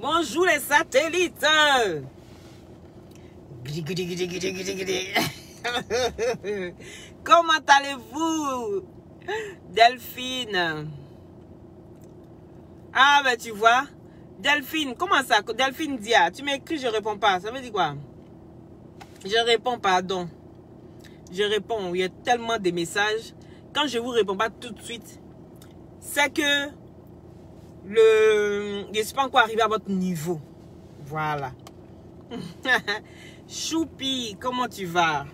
Bonjour les satellites. Comment allez-vous, Delphine? Ah ben tu vois, Delphine, comment ça? Delphine Dia, tu m'écris, je réponds pas. Ça veut dire quoi? Je réponds, pardon. Je réponds, il y a tellement de messages. Quand je vous réponds pas tout de suite, c'est que je ne suis pas encore arrivé à votre niveau. Voilà. Choupi, comment tu vas?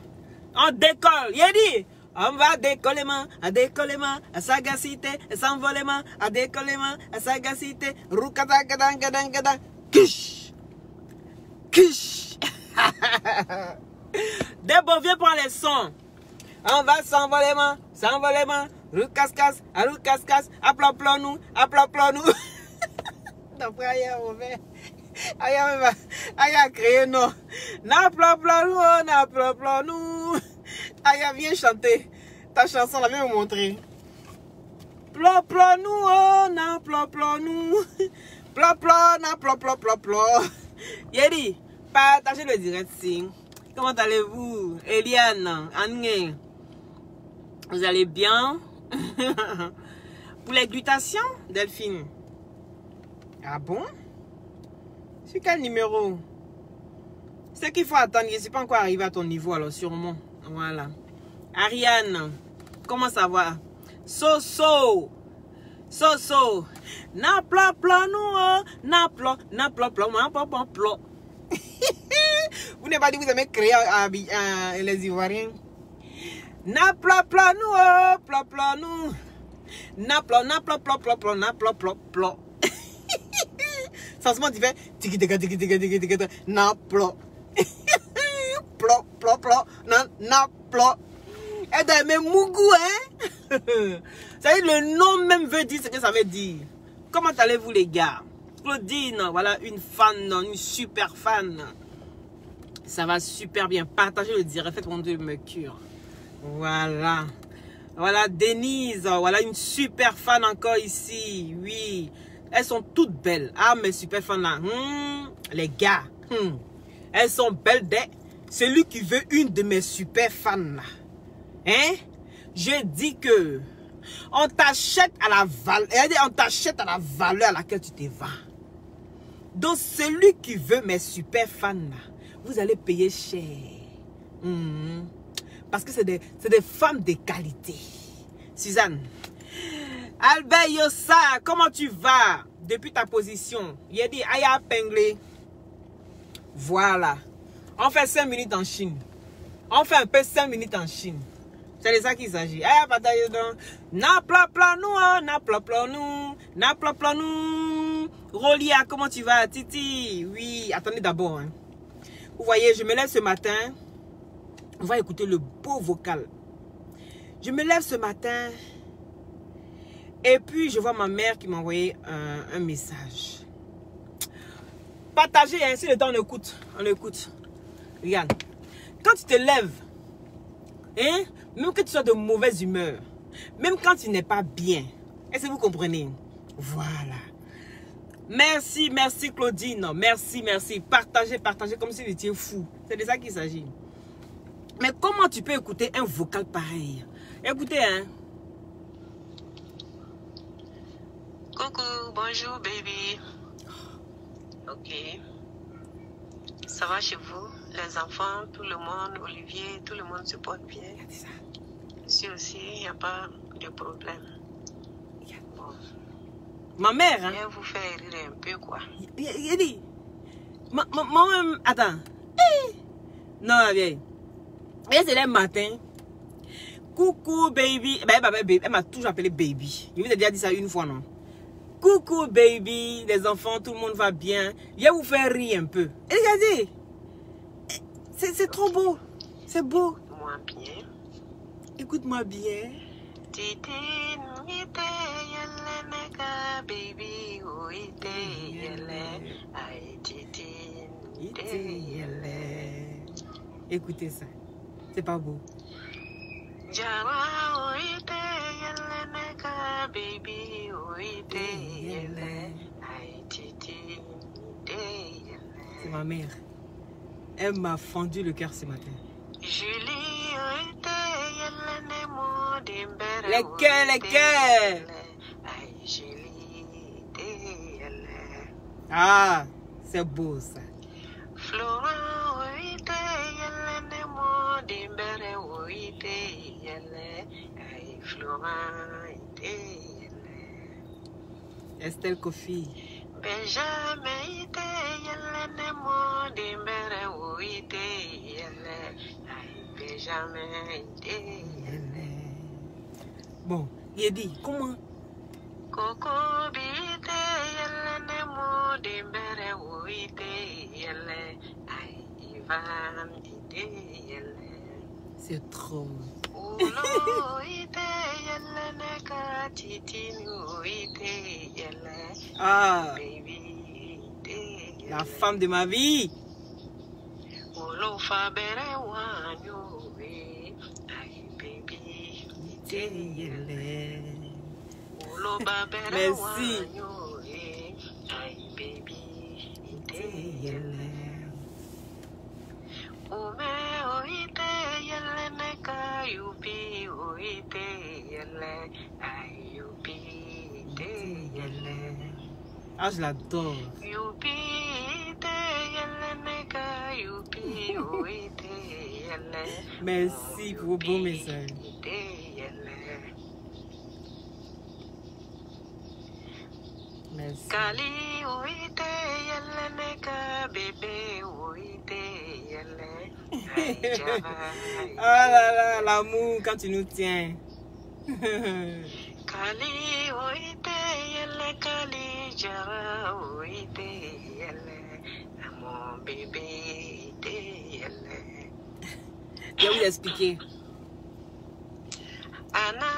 On décolle. Il a dit, on va décollement, à décollement, à sagacité, à s'envolement, à décollement, à sagacité. Roukadagadangadagadang. Kish. Kish. D'abord, viens prendre les sons. On va s'envolement, s'envolement. Roucascas, à roucascas, aplop-plon-nous, aplop-plon-nous. D'après ailleurs, on va. Aïe, créé non. N'aplop-plon-nous, n'aplop-plon-nous. Aïe, viens chanter. Ta chanson, la viens me montrer. Plop-plon-nous, oh, n'aplop-plon-nous. Plop-plon, n'aplop-plop-plop-plop. Yedi, partagez le direct, si. Comment allez-vous? Eliane, Anne, vous allez bien? Pour les glutations, Delphine. Ah bon? C'est quel numéro? C'est qu'il faut attendre. Je ne suis pas encore arrivé à ton niveau, alors sûrement. Voilà. Ariane, comment ça va? So. Na plop nous, na plop. Vous n'avez pas dit que vous aimez créer les Ivoiriens. Na plop nous, na plop. Franchement, tu fais tiki na plop. Plop, na plop. Et dans mes mougou, hein? Ça veut dire, le nom même veut dire ce que ça veut dire. Comment allez-vous, les gars? Claudine, voilà une fan, une super fan. Ça va super bien. Partagez le direct, faites mon Dieu me cure. Voilà. Voilà Denise, voilà une super fan encore ici. Oui, elles sont toutes belles. Ah, mes super fans là. Les gars, elles sont belles. Celui qui veut une de mes super fans là. Hein? Je dis que on t'achète à la valeur. On t'achète à la valeur à laquelle tu te vends. Donc celui qui veut mes super fans là, vous allez payer cher. Parce que c'est des femmes de qualité. Suzanne. Albert Yossa, comment tu vas? Depuis ta position. Il a dit, Aya Penglé. Voilà. On fait 5 minutes en Chine. On fait un peu 5 minutes en Chine. C'est de ça qu'il s'agit. Aya bataille donc. Na plop nous. Rolia, comment tu vas? Titi. Oui, attendez d'abord. Hein. Vous voyez, je me lève ce matin. On va écouter le beau vocal. Je me lève ce matin et puis je vois ma mère qui m'a envoyé un message. Partagez, ainsi le temps on écoute. On écoute. Regarde. Quand tu te lèves, hein, même que tu sois de mauvaise humeur, même quand tu n'es pas bien, est-ce que vous comprenez? Voilà. Merci Claudine. Merci. Partagez comme si vous étiez fou. C'est de ça qu'il s'agit. Mais comment tu peux écouter un vocal pareil? Écoutez, hein. Coucou, bonjour baby. Ok. Ça va chez vous? Les enfants, tout le monde, Olivier, tout le monde se porte bien. Je suis aussi, il n'y a pas de problème. Ma mère, hein? Je vais vous faire rire un peu, quoi. Il dit, maman, attends. Non, la vieille. Et c'est le matin. Coucou, baby. Elle m'a toujours appelé baby. Je vous ai déjà dit ça une fois, non? Coucou, baby. Les enfants, tout le monde va bien. Je vais vous faire rire un peu. Et regardez. C'est trop beau. C'est beau. Moi bien. Écoute-moi bien. Titi, ite yele neka baby, oh ite yele, ay titi, ite yele. Écoutez ça. C'est pas beau. Jara, oh ite yele neka baby, oh ite yele, ay titi, ite yele. C'est ma mère. Elle m'a fendu le cœur ce matin. Julie, oh ite yele nemo dimbere. Les cœurs, les cœurs. Ay Julie, ite yele. Ah, c'est beau ça. Florent, oite yele nemo dimbere, oite yele. Ay Florent, ite yele. Estelle Kofi. Benjamin, ite yele nemo dimbere, oite yele. Ay Benjamin, ite yele. Bon, il dit comment? Coco, bite yele nemo dimbere, oite yele. Ay Ivan, ite yele. C'est trop. Ulo ite yele neka titinu ite yele. Ah, Baby ite yele. la femme de ma vie. Ulo fabere wanyo we. Ay baby ite yele. Ulo babere Merci. wanyo we. Ay baby ite yele. Ume oite yele neka yupi oite yele. Ay yupi ite yele. Ah, je l'adore. Yupi ite yele neka yupi oite yele. Merci pour vos bons messages. Ite yele. Merci. Kali oite yele neka bébé oite yele. Ay java. Oh là là, l'amour quand tu nous tiens. Kali oite yele kali jara oite yele. Mon bébé ite yele. Je vais vous expliquer. Anna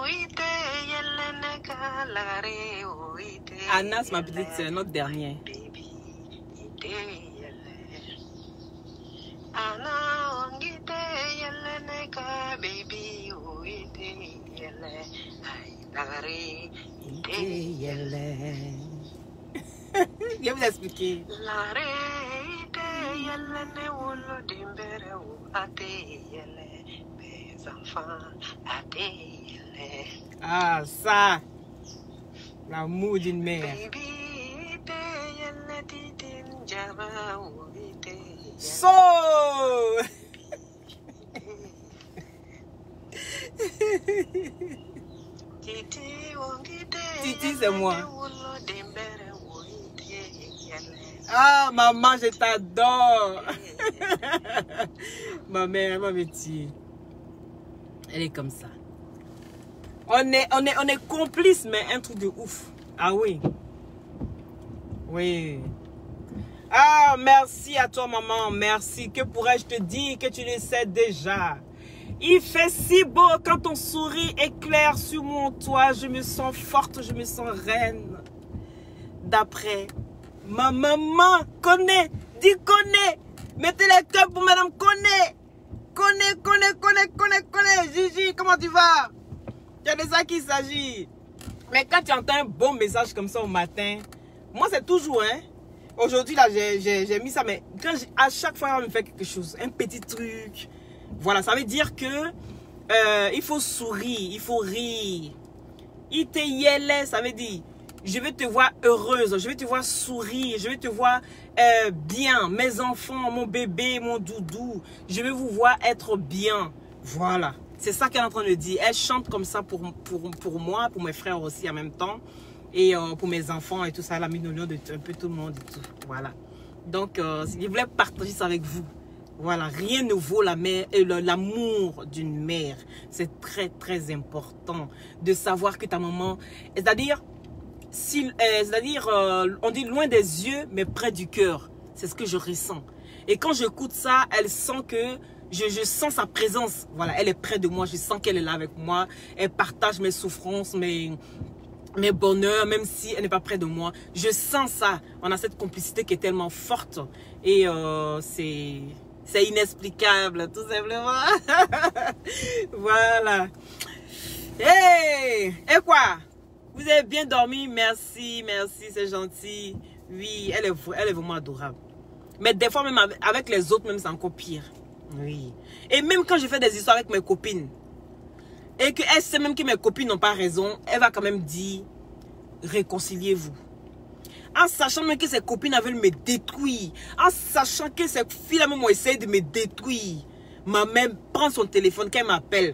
oite yele neka lare oite. Anna, c'est ma petite sœur, notre dernière. Baby ite yele. Anna ongite yele neka baby oite yele. Ay lare ite yele. Je vais vous expliquer. Lare ite yele ne wolo dimbere o ate yele. Mes enfants ate yele. Ah, ça. L'amour d'une mère. Baby ite yele titin jara o ite yele. So. Titi, c'est moi. Ah, maman, je t'adore. Ma mère, ma métier. Elle est comme ça. On est complices, mais un truc de ouf. Ah oui. Oui. Ah, merci à toi, maman. Merci. Que pourrais-je te dire que tu le sais déjà? Il fait si beau quand ton sourire éclaire sur mon toit. Je me sens forte, je me sens reine. D'après ma maman, connaît, dis connaît. Mettez les cœurs pour madame connaît. Connaît. Gigi, comment tu vas? C'est de ça qu'il s'agit. Mais quand tu entends un bon message comme ça au matin, moi c'est toujours, hein. Aujourd'hui, là, j'ai mis ça, mais quand à chaque fois, on me fait quelque chose, un petit truc. Voilà, ça veut dire que il faut sourire, il faut rire. Ite yele, ça veut dire, je vais te voir heureuse, je vais te voir sourire, je vais te voir bien. Mes enfants, mon bébé, mon doudou, je vais vous voir être bien. Voilà, c'est ça qu'elle est en train de dire. Elle chante comme ça pour moi, pour mes frères aussi en même temps. Et pour mes enfants et tout ça, la million de un peu tout le monde et tout. Voilà. Donc, je voulais partager ça avec vous. Voilà, rien ne vaut la mère et l'amour d'une mère. C'est très, très important de savoir que ta maman, c'est-à-dire, on dit loin des yeux, mais près du cœur. C'est ce que je ressens. Et quand j'écoute ça, elle sent que je sens sa présence. Voilà, elle est près de moi. Je sens qu'elle est là avec moi. Elle partage mes souffrances, mes bonheurs, même si elle n'est pas près de moi. Je sens ça. On a cette complicité qui est tellement forte. Et c'est inexplicable, tout simplement. Voilà. Hey! Et quoi? Vous avez bien dormi? Merci, merci, c'est gentil. Oui, elle est vraiment adorable. Mais des fois, même avec les autres, même c'est encore pire. Oui. Et même quand je fais des histoires avec mes copines, et qu'elle sait même que mes copines n'ont pas raison, elle va quand même dire, réconciliez-vous. En sachant même que ses copines veulent me détruire, en sachant que ces filles-là même ont essayé de me détruire, ma mère prend son téléphone, qu'elle m'appelle,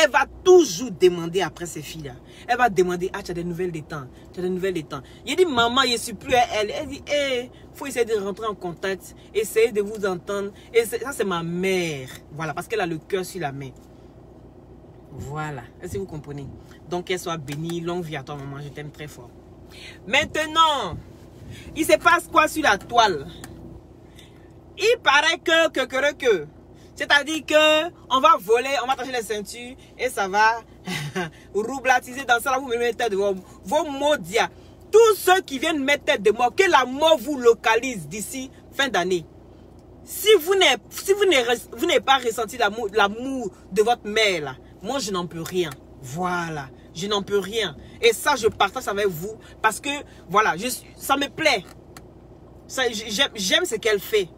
elle va toujours demander après ces filles-là. Elle va demander, ah, tu as des nouvelles des temps, tu as des nouvelles des temps. Il dit, maman, je ne suis plus à elle. Elle dit, il faut essayer de rentrer en contact, essayer de vous entendre. Et ça, c'est ma mère. Voilà, parce qu'elle a le cœur sur la main. Voilà, est-ce que vous comprenez? Donc, qu'elle soit bénie, longue vie à toi, maman, je t'aime très fort. Maintenant, il se passe quoi sur la toile? Il paraît que c'est-à-dire que on va voler, on va attacher les ceintures et ça va roublatiser dans ça, là, vous me mettez de vos maudits. Tous ceux qui viennent mettre tête de mort, que la mort vous localise d'ici fin d'année. Si vous n'avez pas ressenti l'amour de votre mère, là, moi je n'en peux rien. Voilà, je n'en peux rien. Et ça, je partage avec vous parce que, voilà, ça me plaît. J'aime ce qu'elle fait.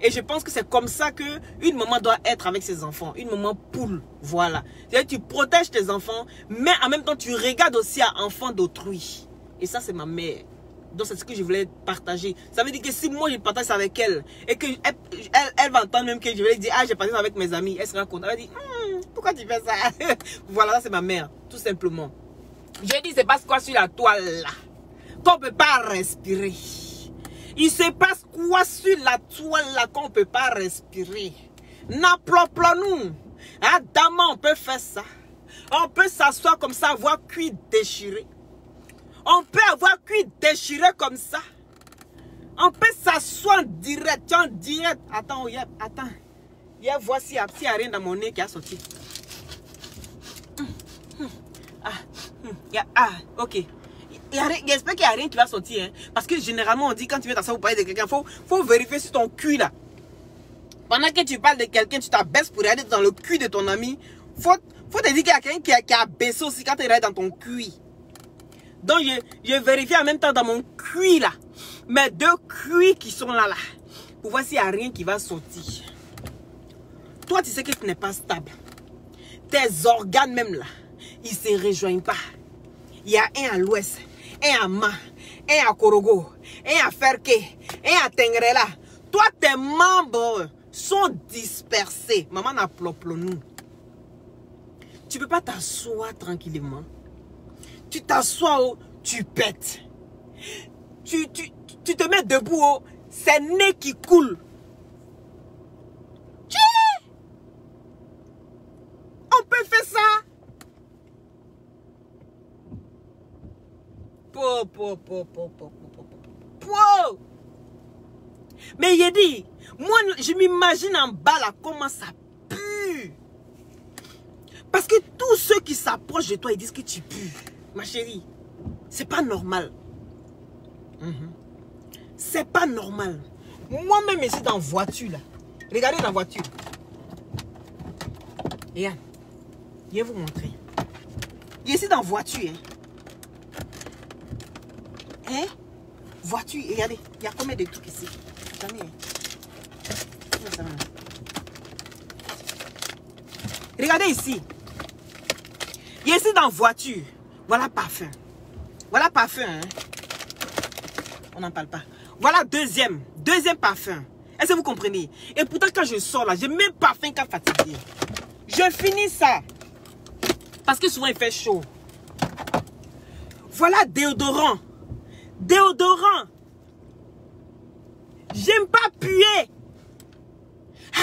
Et je pense que c'est comme ça qu'une maman doit être avec ses enfants. Une maman poule, voilà. C'est-à-dire tu protèges tes enfants, mais en même temps, tu regardes aussi à l'enfant d'autrui. Et ça, c'est ma mère. Donc, c'est ce que je voulais partager. Ça veut dire que si moi, je partage ça avec elle, et qu'elle va entendre même que je vais dire, ah, j'ai partagé ça avec mes amis, elle sera contente. Elle va dire, pourquoi tu fais ça? Voilà, ça, c'est ma mère, tout simplement. Je dis, c'est parce quoi sur la toile, là, qu'on ne peut pas respirer. Il se passe quoi sur la toile là qu'on ne peut pas respirer? N'applaudons-nous. Adamant, on peut faire ça. On peut s'asseoir comme ça, avoir cuir déchiré. On peut avoir cuir déchiré comme ça. On peut s'asseoir en direct, Attends, attends. Voici, il n'y a rien dans mon nez qui a sorti. Ok. J'espère qu'il n'y a rien qui va sortir. Hein? Parce que généralement, on dit quand tu viens t'asseoir pour parler de quelqu'un, il faut vérifier sur ton cul là. Pendant que tu parles de quelqu'un, tu t'abaisses pour regarder dans le cul de ton ami. Faut te dire qu'il y a quelqu'un qui a baissé aussi quand tu regardes dans ton cul. Donc, je vérifie en même temps dans mon cul là. Mes deux cuits qui sont là. Pour voir s'il n'y a rien qui va sortir. Toi, tu sais que tu n'es pas stable. Tes organes même là, ils ne se rejoignent pas. Il y a un à l'ouest, un à Ma, un à Korogo, un à Ferke, un à Tengrela. Toi, tes membres sont dispersés. Maman n'a nous. Tu ne peux pas t'asseoir tranquillement. Tu t'assois, tu pètes. Tu te mets debout, c'est le nez qui coule. On peut faire ça. Mais il dit, moi je m'imagine en bas là comment ça pue. Parce que tous ceux qui s'approchent de toi, ils disent que tu pues. Ma chérie, c'est pas normal. C'est pas normal. Moi-même ici dans la voiture là. Regardez la voiture. Regarde. Je vais vous montrer. Ici dans la voiture. Hein? Voiture, regardez, il y a combien de trucs ici? Attendez. Regardez ici. Ici dans la voiture. Voilà parfum. Voilà parfum. Hein? On n'en parle pas. Voilà deuxième parfum. Est-ce que vous comprenez? Et pourtant quand je sors là, j'ai même parfum qu'à fatiguer. Je finis ça. Parce que souvent il fait chaud. Voilà déodorant. Déodorant. J'aime pas puer.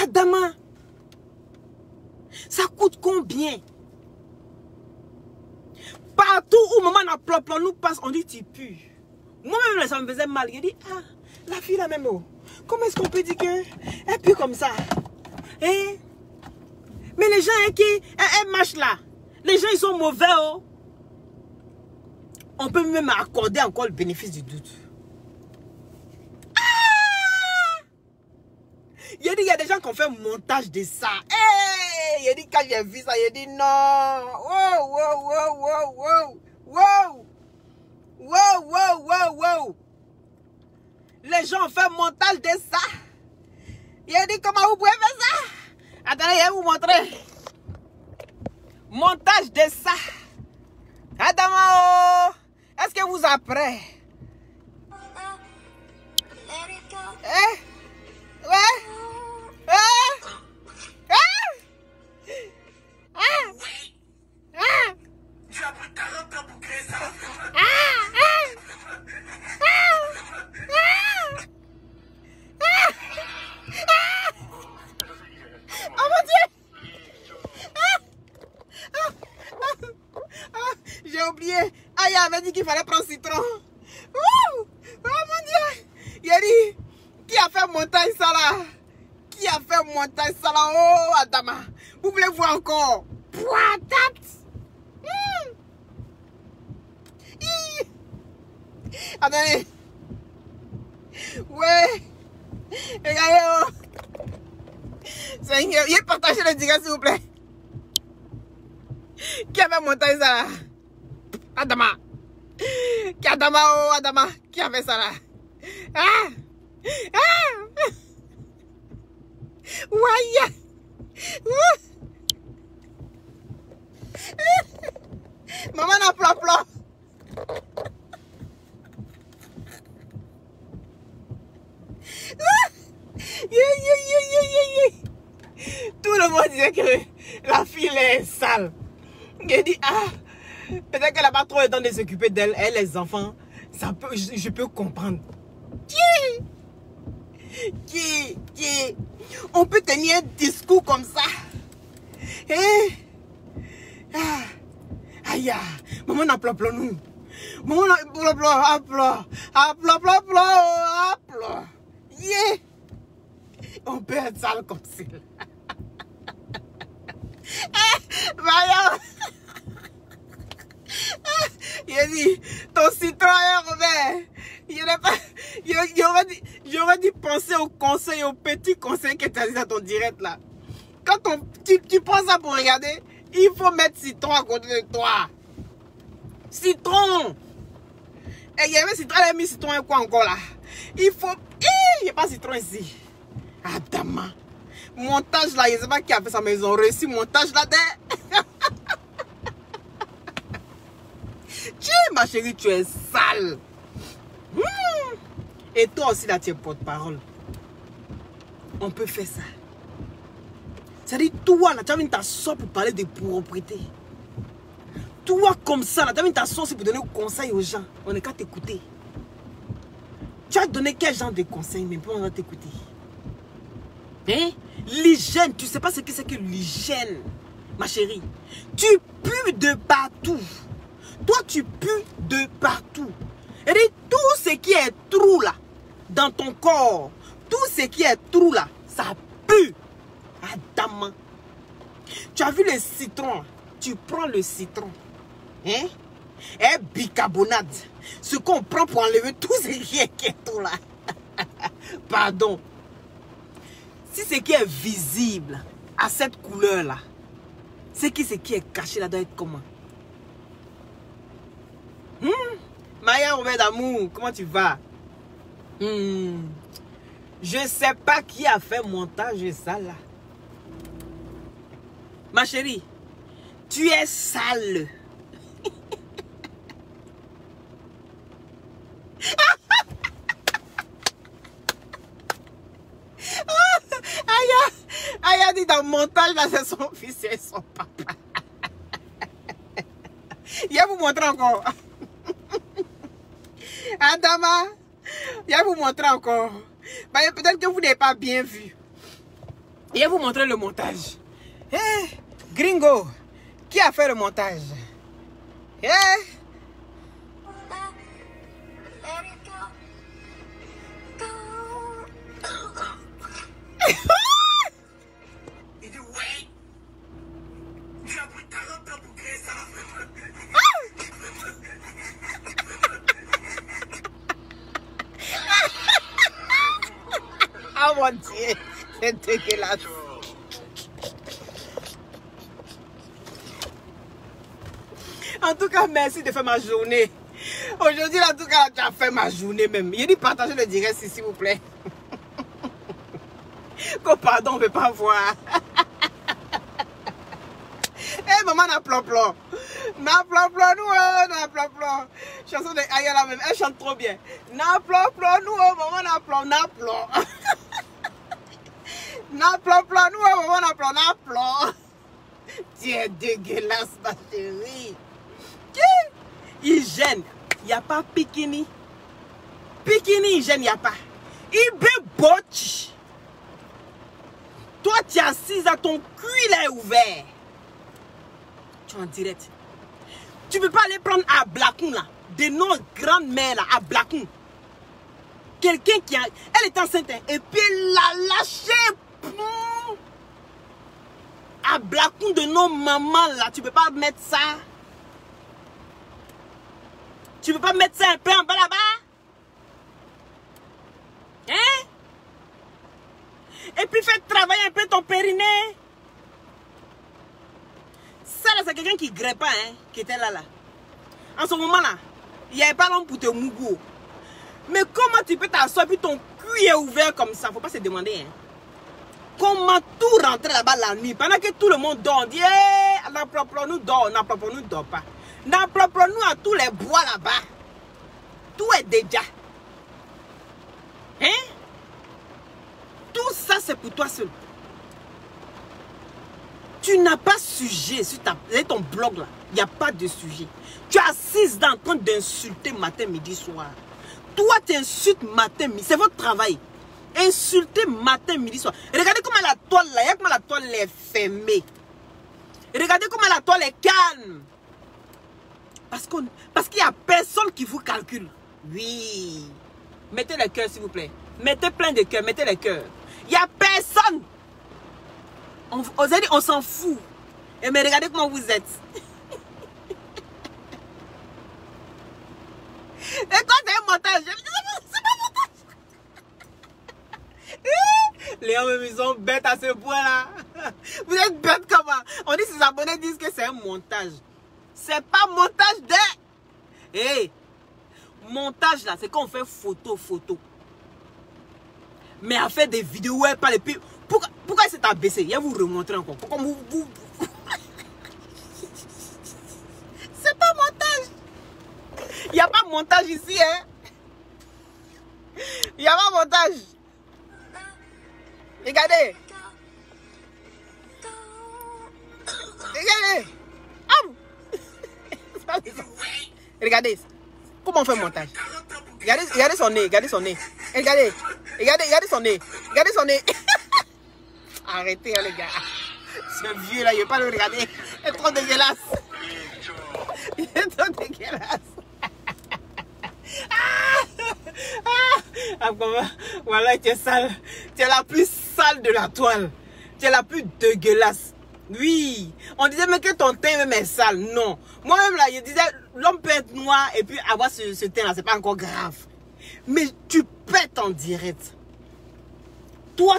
Adama. Ça coûte combien? Partout où maman n'a plan nous passe, on dit tu pues. Moi-même, ça me faisait mal. Je dis, ah, la fille là même, oh, comment est-ce qu'on peut dire qu'elle pue comme ça? Eh? Mais les gens elle marche là. Les gens, ils sont mauvais, oh. On peut même accorder encore le bénéfice du doute. Ah! Il a dit, il y a des gens qui ont fait un montage de ça. Hey! Il a dit, quand j'ai vu ça, il a dit, non. Wow, wow, wow, wow, wow. Wow. Wow, wow, wow, wow. Les gens ont fait un montage de ça. Il a dit, comment vous pouvez faire ça? Attendez, je vais vous montrer. Montage de ça. Adama, est-ce que vous êtes prêts? Eh? Ouais? Tu as pris 40 ans pour créer ça. Oh mon Dieu! J'ai oublié. Aya avait dit qu'il fallait prendre citron. Oh mon Dieu! Il a dit, qui a fait montagne ça là? Qui a fait montagne ça là? Oh Adama! Vous voulez voir encore? Pouatat! Attendez. Ouais. Regardez. Oh. Seigneur, il partagez le direct s'il vous plaît. Qui avait monté ça là? Adama. Qui Adama, oh Adama. Qui a fait ça là? Ah. Ah. Ouais. Maman n'a plan. Tout le monde disait que la fille est sale. J'ai dit, ah, peut-être qu'elle n'a pas trop le temps de s'occuper d'elle. Elle, les enfants, ça peut, je peux comprendre. Qui on peut tenir un discours comme ça. Eh? Ah. Aïe, maman n'a pas nous. Maman n'a pas yeah. On peut être sale comme ça. Voyons. Il a dit, ton citron est revers. J'aurais dû penser au conseil, au petit conseil que tu as dit dans ton direct là. Quand tu prends ça pour regarder, il faut mettre citron à côté de toi. Citron. Et il y avait citron, elle a mis citron et quoi encore là? Il faut... Il n'y a pas citron ici. Adama. Montage là, je ne sais pas qui a fait ça, mais ils ont réussi montage là-dedans. Tiens, ma chérie, tu es sale. Et toi aussi là, tu es porte-parole. On peut faire ça. C'est-à-dire, toi là, tu as mis ta soeur pour parler de propriété. Toi comme ça là, tu as mis ta soeur pour donner conseil aux gens. On n'est qu'à t'écouter. Tu as donné quel genre de conseils, mais on va t'écouter. Hein? L'hygiène, tu ne sais pas ce que c'est que l'hygiène, ma chérie. Tu pues de partout. Toi, tu pues de partout. Et tout ce qui est trou là, dans ton corps, tout ce qui est trou là, ça pue. Adama. Tu as vu le citron? Tu prends le citron. Hein? Et bicarbonate. Ce qu'on prend pour enlever tout ce qui est tout là. Pardon. Si ce qui est visible à cette couleur là, c'est ce qui est caché là doit être comment? Maya Robert d'amour, comment tu vas? Je sais pas qui a fait montage ça là. Ma chérie, tu es sale. Aya dit dans le montage là, c'est son fils et son papa. Il va vous montrer encore. Adama, je vais vous montrer encore. Bah, peut-être que vous n'avez pas bien vu. Je vais vous montrer le montage. Hey, Gringo, qui a fait le montage? Hey. Il dit ouais. Tu as pris 40 ans pour créer ça. Oh mon Dieu, c'est dégueulasse. En tout cas, merci de faire ma journée. Aujourd'hui, en tout cas, tu as fait ma journée même. Il dit partagez le direct s'il vous plaît. Oh, pardon, on ne veut pas voir. Eh, maman, n'a plomb-plomb. N'a plomb-plomb, nous, n'a plomb-plomb. Chanson de Ayala même, elle chante trop bien. N'a plomb-plomb, nous, maman, n'a plomb, n'a plomb. N'a plomb-plomb, nous, maman, n'a plomb, n'a plomb. Tu es dégueulasse, ma chérie. Hygiène, il n'y a pas Pikini. Pikini, hygiène, il n'y a pas. Ibe Botch. Toi, tu es assise à ton cul, il est ouvert. Tu es en direct. Tu ne peux pas aller prendre à Blakoun, là, de nos grandes mères, là, à Blakoun. Quelqu'un qui a... Elle est enceinte, et puis elle l'a lâché. À Blakoun de nos mamans, là, tu ne peux pas mettre ça. Tu ne peux pas mettre ça un peu en bas là-bas? Hein? Et puis fais travailler un peu ton périnée. Ça là, c'est quelqu'un qui ne grève pas, hein, qui était là. En ce moment-là, il n'y avait pas l'homme pour te mougou. Mais comment tu peux t'asseoir puis ton cul est ouvert comme ça? Faut pas se demander, hein. Comment tout rentrer là-bas la nuit pendant que tout le monde dort? On dit, hey, n'approprions-nous dort, n'approprions-nous dort pas. N'approprions-nous à tous les bois là-bas. Tout est déjà. Hein? Tout ça, c'est pour toi seul. Tu n'as pas sujet sur ton blog là. Il n'y a pas de sujet. Tu es assise dans en train d'insulter matin, midi, soir. Toi, tu insultes matin, midi. C'est votre travail. Insulter matin, midi, soir. Regardez comment la toile là, regardez comment la toile est fermée. Regardez comment la toile est calme. Parce qu'il n'y a personne qui vous calcule. Oui. Mettez les cœurs, s'il vous plaît. Mettez plein de cœurs, mettez les cœurs. Il n'y a personne. On s'en fout. Et mais regardez comment vous êtes. Et quand c'est un montage, c'est pas montage. Les hommes, ils sont bêtes à ce point-là. Vous êtes bêtes comment? On dit que ses abonnés disent que c'est un montage. C'est pas montage de... Hey, montage là, c'est quand on fait photo. Mais à faire des vidéos, ouais, pas les pires. Pourquoi c'est abaissé? Je vais vous remontrer encore. Pourquoi vous... C'est pas montage. Il n'y a pas montage ici, hein. Il n'y a pas montage. Regardez. Regardez. Regardez. Comment on fait montage? Regardez son nez. Regardez son nez. Regardez son nez. Regardez son nez. Arrêtez, hein, les gars. Ce vieux là, il ne veut pas le regarder. Il est trop dégueulasse. Il est trop dégueulasse. Voilà, tu es sale. Tu es la plus sale de la toile. Tu es la plus dégueulasse. Oui. On disait mais que ton teint même est sale. Non. Moi-même là, je disais l'homme peut être noir et puis avoir ce teint là, c'est pas encore grave. Mais tu pètes en direct. Toi,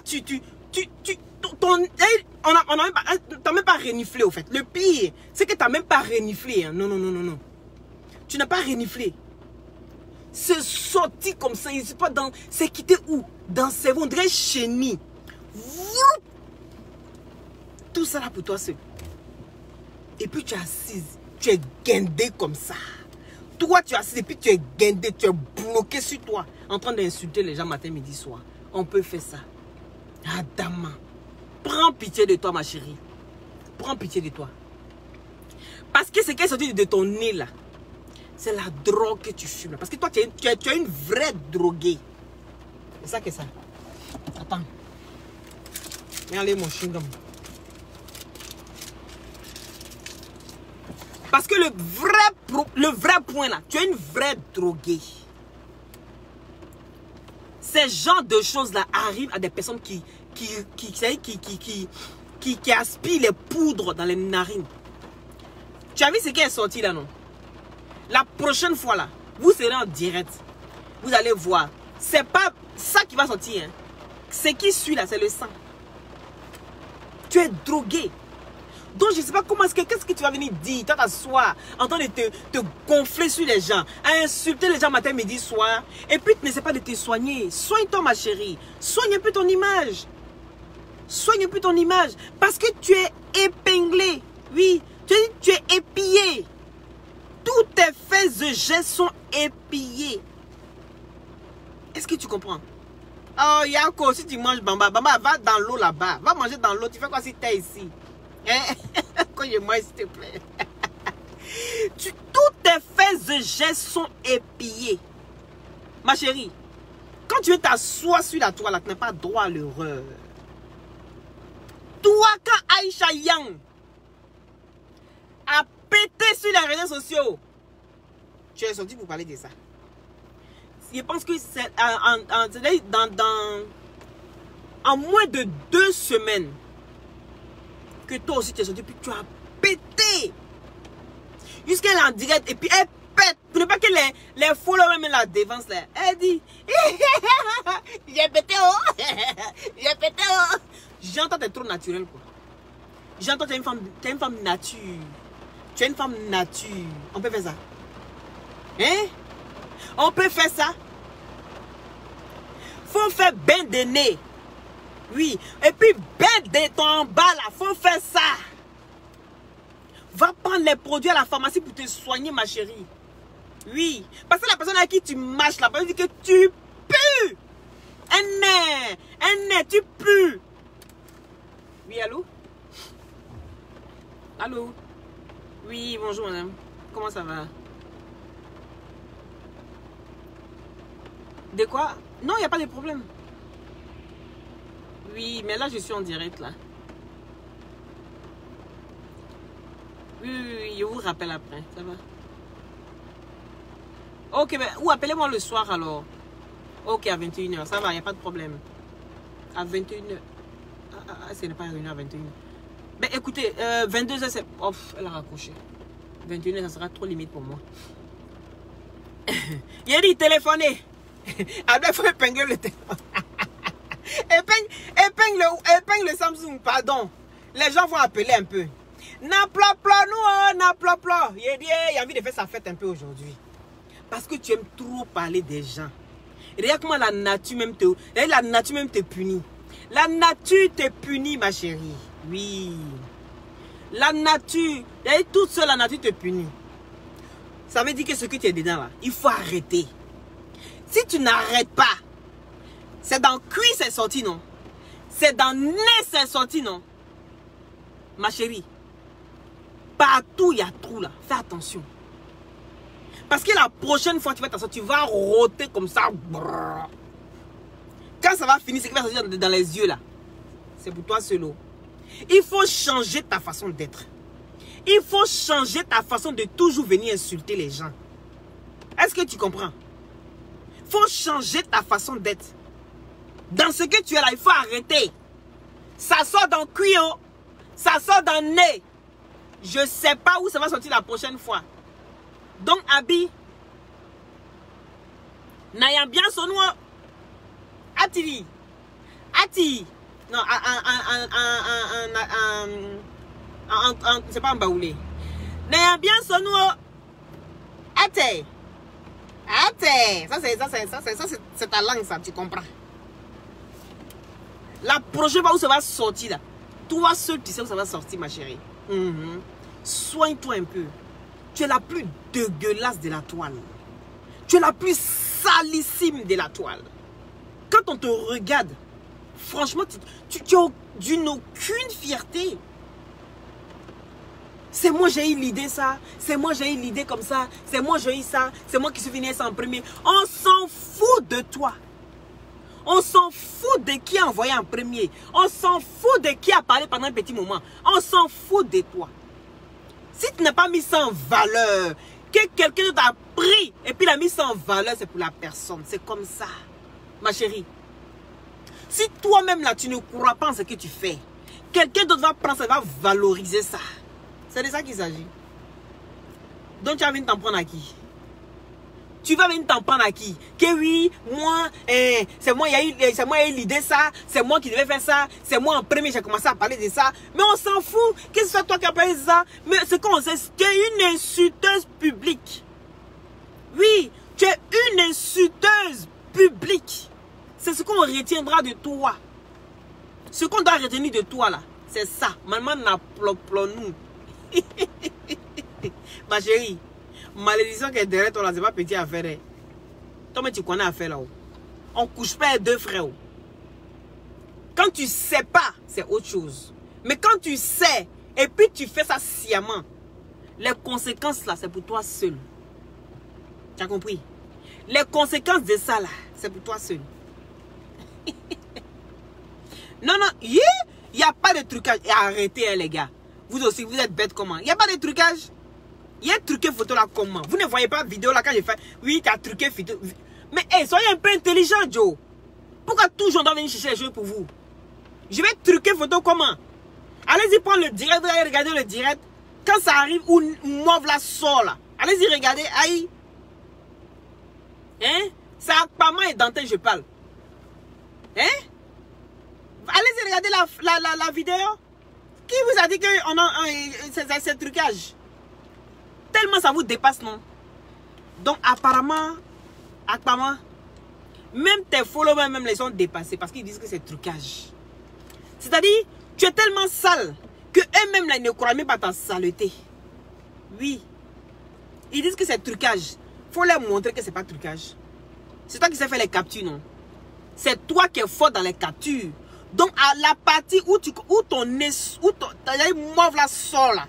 t'as même pas reniflé au fait. Le pire, c'est que t'as même pas reniflé. Hein. Non. Tu n'as pas reniflé. C'est sorti comme ça. Il pas dans. C'est quitté où? Dans ses on dirait chenille. Tout ça là pour toi seul. Et puis tu es assise. Tu es guindée comme ça. Toi tu es assise et puis tu es guindée. Tu es bloqué sur toi. En train d'insulter les gens matin, midi, soir. On peut faire ça. Adama. Prends pitié de toi ma chérie. Prends pitié de toi. Parce que ce qui est sorti de ton nez là. C'est la drogue que tu fumes. Parce que toi, tu es une vraie droguée. C'est ça que ça. Attends. Regardez mon chewing-gum. Parce que le vrai point là, tu es une vraie droguée. Ces genres de choses là arrivent à des personnes qui aspirent les poudres dans les narines. Tu as vu ce qui est sorti là, non? La prochaine fois là, vous serez en direct. Vous allez voir. C'est pas ça qui va sortir. Hein. Ce qui suit là, c'est le sang. Tu es drogué. Donc je ne sais pas comment qu'est-ce que tu vas venir dire. Tu vas t'asseoir en train de te gonfler sur les gens, à insulter les gens matin, midi, soir. Et puis tu n'essaies pas de te soigner. Soigne-toi ma chérie. Soigne un peu ton image. Soigne un peu ton image. Parce que tu es épinglé. Oui, tu es épillé. Tous tes faits et gestes sont épillés. Est-ce que tu comprends? Oh, Yako, si tu manges Bamba, Bamba, va dans l'eau là-bas. Va manger dans l'eau. Tu fais quoi si tu es ici? Hein? Quand je mange, s'il te plaît. Tous tes faits et gestes sont épillés. Ma chérie, quand tu veux t'asseoir sur la toile, tu n'as pas droit à l'erreur. Toi, quand Aïcha Yang a pété sur les réseaux sociaux, tu es sorti pour parler de ça. Je pense que c'est en moins de 2 semaines que toi aussi tu es sorti, puis tu as pété. Jusqu'elle est en direct et puis elle pète. Pour ne pas que les followers même la défense là. Elle dit j'ai pété oh. J'ai pété oh. J'entends t'es trop naturel quoi. J'entends t'es une femme nature. Tu es une femme nature. On peut faire ça. Hein? On peut faire ça. Faut faire bain de nez. Oui. Et puis bain de ton bas là. Faut faire ça. Va prendre les produits à la pharmacie pour te soigner ma chérie. Oui. Parce que la personne à qui tu marches là, elle dit que tu pues. Un nez, tu pues. Oui, allô? Allô? Oui, bonjour madame. Comment ça va? De quoi? Non, il n'y a pas de problème. Oui, mais là, je suis en direct, là. Oui, je vous rappelle après. Ça va? Ok, ben, ou appelez-moi le soir, alors. Ok, à 21h. Ça va, il n'y a pas de problème. À 21h. Ah, ce n'est pas 1h à 21h. Ben, écoutez, 22h, c'est... Oh, elle a raccroché. 21h, ça sera trop limite pour moi. Il a dit téléphoner. Il faut épingler le téléphone. épingle le Samsung, pardon. Les gens vont appeler un peu. Na pla pla, nous, na pla pla. Il a envie de faire sa fête un peu aujourd'hui. Parce que tu aimes trop parler des gens. Regarde comment la nature même te punit. La nature te punit, ma chérie. Oui. La nature, toute seule la nature te punit. Ça veut dire que ce que tu es dedans là, il faut arrêter. Si tu n'arrêtes pas, c'est dans cuir c'est sorti, non? C'est dans nez c'est sorti, non? Ma chérie, partout il y a trou là. Fais attention. Parce que la prochaine fois tu vas t'asseoir, tu vas rôter comme ça. Quand ça va finir, c'est qui va sortir dans les yeux là. C'est pour toi seul. Il faut changer ta façon d'être. Il faut changer ta façon de toujours venir insulter les gens. Est-ce que tu comprends? Il faut changer ta façon d'être. Dans ce que tu es là, il faut arrêter. Ça sort dans le cuir, ça sort dans le nez. Je ne sais pas où ça va sortir la prochaine fois. Donc, Abi, n'ayant bien son nom, Ati, non, c'est pas un baoulé. N'ayant bien son nom, Ate. Ça c'est ta langue, ça, tu comprends. La prochaine fois où ça va sortir là, toi seul tu sais où ça va sortir, ma chérie. Soigne-toi un peu. Tu es la plus dégueulasse de la toile. Tu es la plus salissime de la toile. Quand on te regarde, franchement, tu n'as aucune fierté. C'est moi j'ai eu l'idée ça. C'est moi j'ai eu l'idée comme ça. C'est moi j'ai eu ça. C'est moi qui suis venu en premier. On s'en fout de toi. On s'en fout de qui a envoyé en premier. On s'en fout de qui a parlé pendant un petit moment. On s'en fout de toi. Si tu n'as pas mis ça en valeur, que quelqu'un t'a pris et puis l'a mis ça en valeur, c'est pour la personne. C'est comme ça, ma chérie. Si toi-même là, tu ne crois pas en ce que tu fais, quelqu'un d'autre va prendre ça, va valoriser ça. C'est de ça qu'il s'agit. Donc tu vas venir t'en prendre à qui? Tu vas venir t'en prendre à qui? Que oui, moi, c'est moi qui ai eu l'idée ça, c'est moi qui devais faire ça, c'est moi en premier j'ai commencé à parler de ça. Mais on s'en fout, que ce soit toi qui as parlé de ça. Mais ce qu'on sait, c'est que tu es une insulteuse publique. Oui, tu es une insulteuse publique. C'est ce qu'on retiendra de toi. Ce qu'on doit retenir de toi là, c'est ça. Maman n'applaudons-nous. Ma chérie, malédiction qui est derrière toi là, c'est pas petit affaire. Toi mais tu connais affaire là. On couche pas les deux frères. Quand tu sais pas, c'est autre chose. Mais quand tu sais, et puis tu fais ça sciemment, les conséquences là, c'est pour toi seul. Tu as compris? Les conséquences de ça là, c'est pour toi seul. Non, non, il n'y a pas de trucage. Et arrêtez hein, les gars. Vous aussi, vous êtes bêtes comment? Il n'y a pas de trucage. Il y a truqué photo là comment? Vous ne voyez pas la vidéo là quand j'ai fait. Oui, tu as truqué photo. Mais hey, soyez un peu intelligent, Joe. Pourquoi toujours on doit venir chercher les choses pour vous? Je vais truquer photo comment? Allez-y prendre le direct, vous allez regarder le direct. Quand ça arrive, où Mauve la sort là. Allez-y regarder. Aïe. Hein? C'est Akpama et Dante, je parle. Hein? Allez-y regarder la vidéo. Qui vous a dit que c'est trucage? Tellement ça vous dépasse, non? Donc apparemment, même tes followers même les sont dépassés parce qu'ils disent que c'est trucage. C'est-à-dire, tu es tellement sale que eux-mêmes là, ils ne croient même pas ta saleté. Oui. Ils disent que c'est trucage. Il faut leur montrer que c'est pas trucage. C'est toi qui sais faire les captures, non? C'est toi qui es fort dans les captures. Donc à la partie où ton mauve la sort là,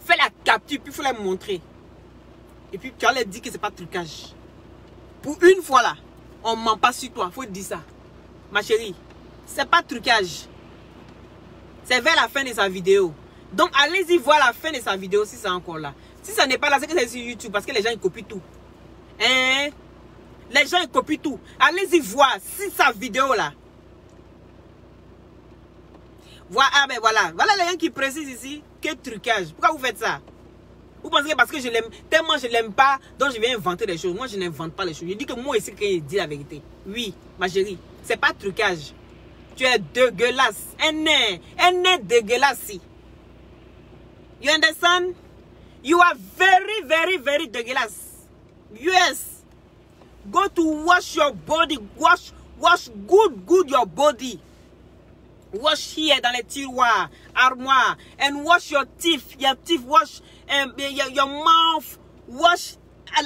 fais la capture puis il faut les montrer. Et puis tu vas leur dire que c'est pas trucage. Pour une fois là, on ment pas sur toi, faut dire ça. Ma chérie, c'est pas trucage. C'est vers la fin de sa vidéo. Donc allez-y voir la fin de sa vidéo si c'est encore là. Si ça n'est pas là, c'est que c'est sur YouTube parce que les gens ils copient tout. Hein? Les gens ils copient tout. Allez-y voir si sa vidéo là. Voilà, ah ben voilà. Voilà les gens qui précisent ici que trucage. Pourquoi vous faites ça? Vous pensez que parce que je l'aime, tellement je l'aime pas, donc je vais inventer des choses. Moi je n'invente pas les choses. Je dis que moi ici que je dis la vérité. Oui, ma chérie, c'est pas trucage. Tu es dégueulasse. Un nez dégueulasse. You understand? You are very, very, very dégueulasse. Yes. Go to wash your body. Wash good your body. Wash here dans les tiroirs, armoire, and wash your teeth. Your teeth, wash your mouth, wash à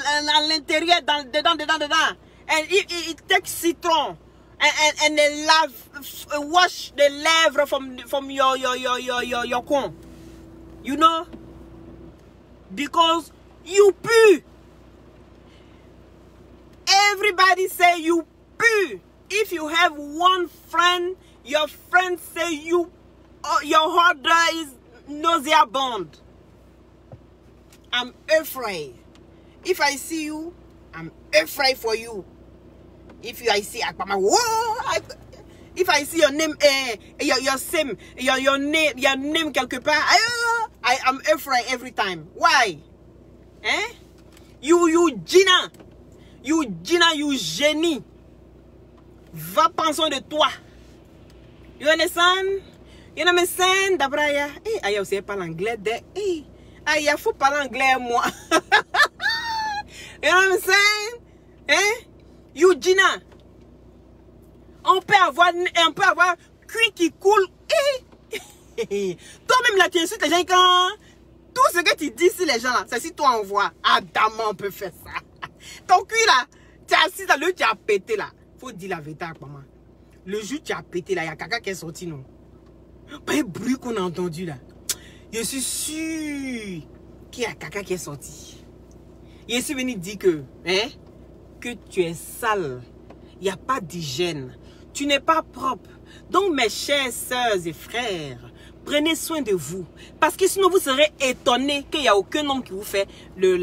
l'intérieur, dedans. And it takes citron and wash the lèvres from your con. You know, because you poo. Everybody say you poo. If you have one friend, your friend say your odor is nauseabound. I'm afraid. If I see you, I'm afraid for you. If I see Akpama, whoa! If I see your name, your name quelque part, I am afraid every time. Why? Eh? You Gina, you génie. Va prendre soin de toi. You understand? You know what I'm saying? D'abraya. Eh, aya aussi parle anglais de. Eh, aya faut parler anglais moi. You know what I'm saying? Eh? You Gina. On peut avoir cuit qui coule. Eh. Toi-même là, tu insultes les gens quand tout ce que tu dis sur les gens là, c'est si toi on voit. Adam, on peut faire ça. Ton cuit là, tu es assis là, le tu as pété là. Faut dire la vérité à maman. Le jour tu as pété là, il y a quelqu'un qui est sorti non. Pas un bruit qu'on a entendu là. Je suis sûr qu'il y a quelqu'un qui est sorti. Je suis venu dire que, que tu es sale. Il n'y a pas d'hygiène. Tu n'es pas propre. Donc, mes chers sœurs et frères, prenez soin de vous. Parce que sinon, vous serez étonnés qu'il n'y a aucun homme qui vous fait le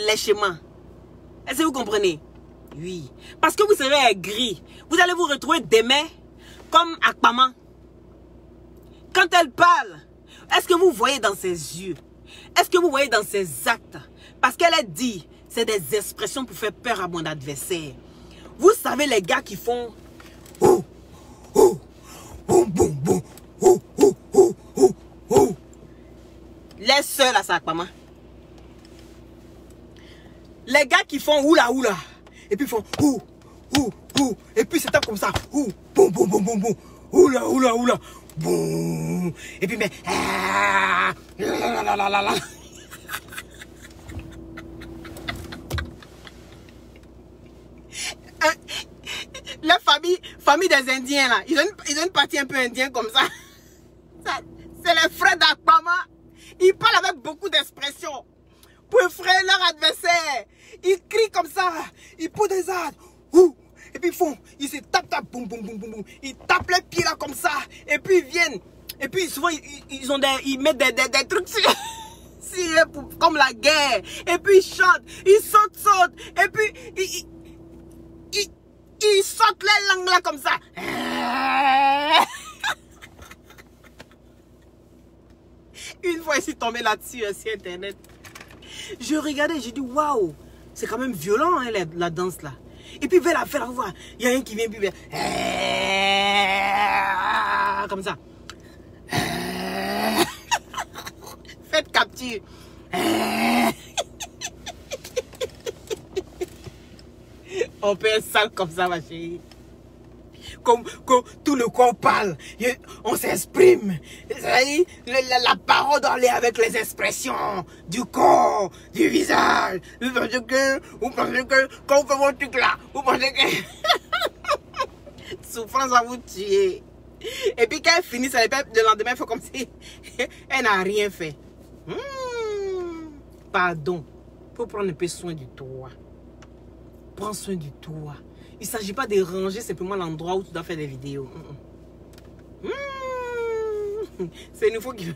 lèchement. Est-ce que vous comprenez? Oui. Parce que vous serez aigris. Vous allez vous retrouver demain comme Akpama. Quand elle parle, est-ce que vous voyez dans ses yeux? Est-ce que vous voyez dans ses actes? Parce qu'elle a dit, c'est des expressions pour faire peur à mon adversaire. Vous savez les gars qui font... Oh, oh, oh, bon, bon, oh, oh, oh, oh, oh. Les seuls à Akpama. Les gars qui font oula oula. Et puis ils font ouh, ouh, ouh. Et puis c'est comme ça. Ouh, boum, boum, boum, boum, boum. Oula, oula, oula. Boum. Et puis mais... Ah, la, la, la, la, la. La famille des Indiens là. Ils ont une partie un peu indienne comme ça. C'est les frères d'Akpama. Ils parlent avec beaucoup d'expressions. Pour effrayer leur adversaire. Ils crient comme ça. Ils posent des armes. Et puis ils se tapent, boum, boum, boum, boum, boum. Ils tapent les pieds là comme ça. Et puis ils viennent. Et puis souvent ils mettent des trucs sur, comme la guerre. Et puis ils chantent. Ils sautent. Et puis ils sortent les langues là comme ça. Une fois, je suis tombé là-dessus sur Internet. Je regardais, j'ai dit, waouh, c'est quand même violent hein, la danse là. Et puis, vers la fin, voir, il y a un qui vient, puis comme ça. Faites capture. On peut être sale comme ça, ma chérie. Comme tout le corps parle, on s'exprime. La parole doit aller avec les expressions du corps, du visage. Vous pensez que quand vous faites votre truc là, vous pensez que souffrance va vous tuer. Et puis quand elle finit, le lendemain, il faut comme si elle n'a rien fait. Pardon, il faut prendre un peu soin du toi. Prends soin du toi. Il ne s'agit pas de ranger simplement l'endroit où tu dois faire des vidéos. C'est une fois qui...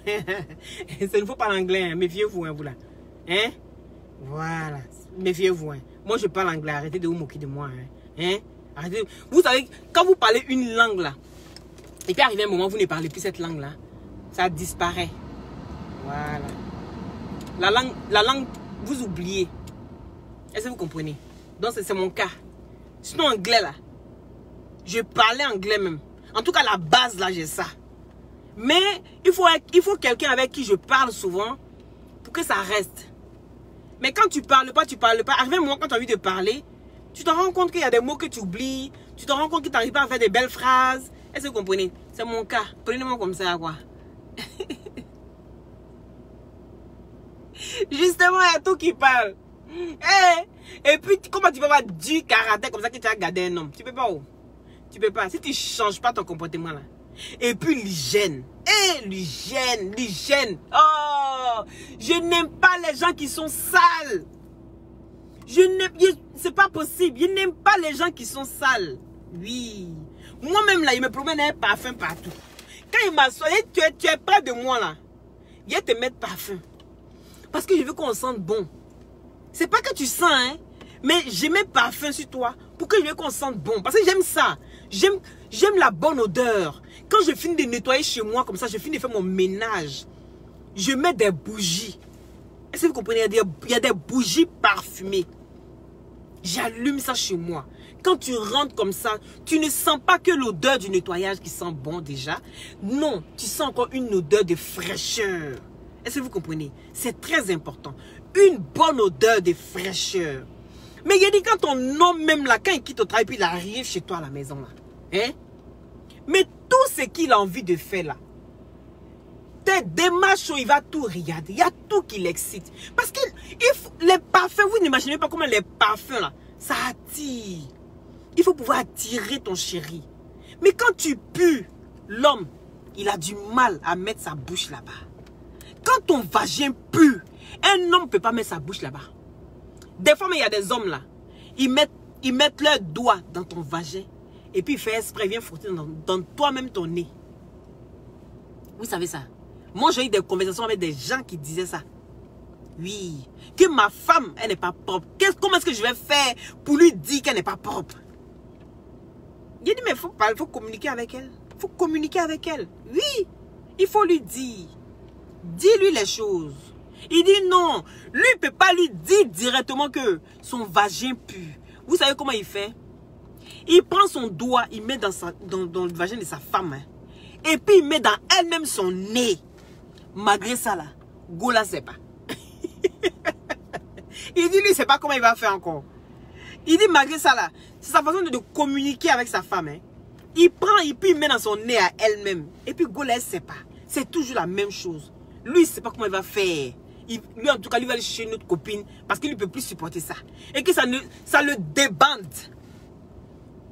C'est une fois par l'anglais. Hein. Méfiez-vous, hein, vous là. Hein? Voilà. Méfiez-vous. Hein. Moi, je parle anglais. Arrêtez de vous moquer de moi. Hein? Arrêtez. Vous savez, quand vous parlez une langue là, et puis arrive un moment où vous ne parlez plus cette langue là, ça disparaît. Voilà. La langue, vous oubliez. Est-ce que vous comprenez? Donc, c'est mon cas. Sinon, anglais là, je parlais anglais même. En tout cas, la base là, j'ai ça. Mais il faut quelqu'un avec qui je parle souvent pour que ça reste. Mais quand tu parles pas. Arrivé un moment quand tu as envie de parler, tu te rends compte qu'il y a des mots que tu oublies. Tu te rends compte que tu n'arrives pas à faire des belles phrases. Est-ce que vous comprenez? C'est mon cas. Prenez-moi comme ça, quoi. Justement, il y a tout qui parle. Et puis, comment tu peux avoir du caractère comme ça que tu as gardé un homme? Tu peux pas, oh? Tu peux pas. Si tu ne changes pas ton comportement là. Et puis l'hygiène. Oh! Je n'aime pas les gens qui sont sales. C'est pas possible. Je n'aime pas les gens qui sont sales. Oui. Moi-même là, il me promène un parfum partout. Quand il m'assoit, tu es près de moi là. Il va te mettre parfum. Parce que je veux qu'on sente bon. C'est pas que tu sens, hein. Mais je mets parfum sur toi pour que je veux qu'on sente bon. Parce que j'aime ça. J'aime la bonne odeur. Quand je finis de nettoyer chez moi comme ça, je finis de faire mon ménage. Je mets des bougies. Est-ce que vous comprenez? Il y a des bougies parfumées. J'allume ça chez moi. Quand tu rentres comme ça, tu ne sens pas que l'odeur du nettoyage qui sent bon déjà. Non, tu sens encore une odeur de fraîcheur. Est-ce que vous comprenez? C'est très important. Une bonne odeur de fraîcheur. Mais il a dit quand ton homme même là, quand il quitte au travail, puis il arrive chez toi à la maison là. Hein? Mais tout ce qu'il a envie de faire là, tes démarches, il va tout regarder. Il y a tout qui l'excite. Parce que les parfums, vous n'imaginez pas comment les parfums là, ça attire. Il faut pouvoir attirer ton chéri. Mais quand tu pues l'homme, il a du mal à mettre sa bouche là-bas. Quand ton vagin pue, un homme ne peut pas mettre sa bouche là-bas. Des fois, mais il y a des hommes là, ils mettent leurs doigts dans ton vagin et puis ils font exprès, viens frotter dans toi-même ton nez. Vous savez ça? Moi, j'ai eu des conversations avec des gens qui disaient ça. Oui, que ma femme, elle n'est pas propre. Comment est-ce que je vais faire pour lui dire qu'elle n'est pas propre? J'ai dit, mais il faut communiquer avec elle. Il faut communiquer avec elle. Oui, il faut lui dire. Dis-lui les choses. Il dit non. Lui ne peut pas lui dire directement que son vagin pue. Vous savez comment il fait? Il prend son doigt, il met dans le vagin de sa femme. Hein, et puis il met dans elle-même son nez. Malgré ça là, Gola ne sait pas. Il dit lui, il ne sait pas comment il va faire encore. Il dit malgré ça là, c'est sa façon de communiquer avec sa femme. Hein. Il prend et puis il met dans son nez à elle-même. Et puis Gola, elle ne sait pas. C'est toujours la même chose. Lui, il ne sait pas comment il va faire. Lui, en tout cas, lui va aller chercher une autre copine parce qu'il ne peut plus supporter ça. Et que ça le débande.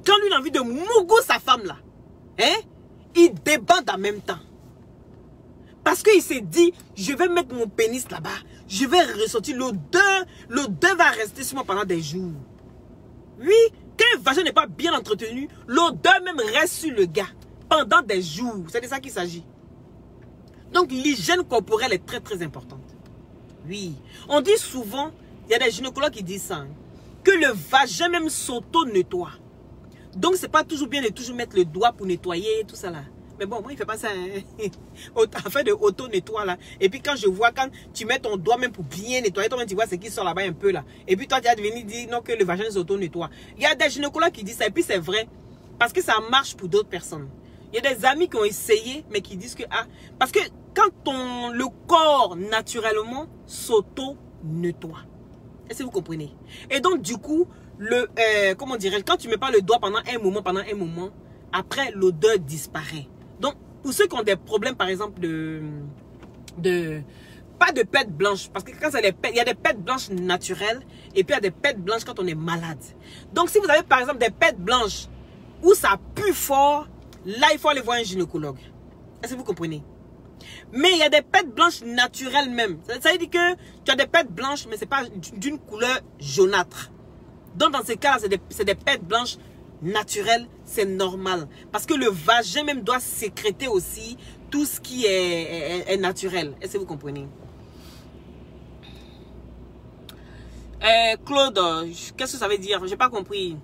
Quand lui, il a envie de mougou sa femme là, hein, il débande en même temps. Parce qu'il s'est dit, je vais mettre mon pénis là-bas. Je vais ressortir l'odeur. L'odeur va rester sur moi pendant des jours. Oui, quand un vagin n'est pas bien entretenu, l'odeur même reste sur le gars pendant des jours. C'est de ça qu'il s'agit. Donc l'hygiène corporelle est très très importante. Oui, on dit souvent, il y a des gynécologues qui disent ça, hein, que le vagin même s'auto-nettoie. Donc c'est pas toujours bien de toujours mettre le doigt pour nettoyer tout ça là. Mais bon, moi il fait pas ça, hein. Afin de auto-nettoie là. Et puis quand je vois, quand tu mets ton doigt même pour bien nettoyer, toi-même tu vois ce qui sort là-bas un peu là. Et puis toi tu vas venir dire non que le vagin s'auto-nettoie. Il y a des gynécologues qui disent ça et puis c'est vrai. Parce que ça marche pour d'autres personnes. Il y a des amis qui ont essayé mais qui disent que parce que quand le corps naturellement s'auto-nettoie. Est-ce que vous comprenez? Et donc du coup, comment dirais-je, quand tu ne mets pas le doigt pendant un moment, après l'odeur disparaît. Donc pour ceux qui ont des problèmes par exemple pas de pète blanche, parce que quand il y a des pètes blanches naturelles et puis il y a des pètes blanches quand on est malade. Donc si vous avez par exemple des pètes blanches où ça pue fort, là il faut aller voir un gynécologue. Est-ce que vous comprenez? Mais il y a des pètes blanches naturelles même. Ça veut dire que tu as des pètes blanches, mais ce n'est pas d'une couleur jaunâtre. Donc dans ces cas-là, c'est des pètes blanches naturelles, c'est normal. Parce que le vagin même doit sécréter aussi tout ce qui est naturel. Est-ce que vous comprenez? Claude, qu'est-ce que ça veut dire? Je n'ai pas compris.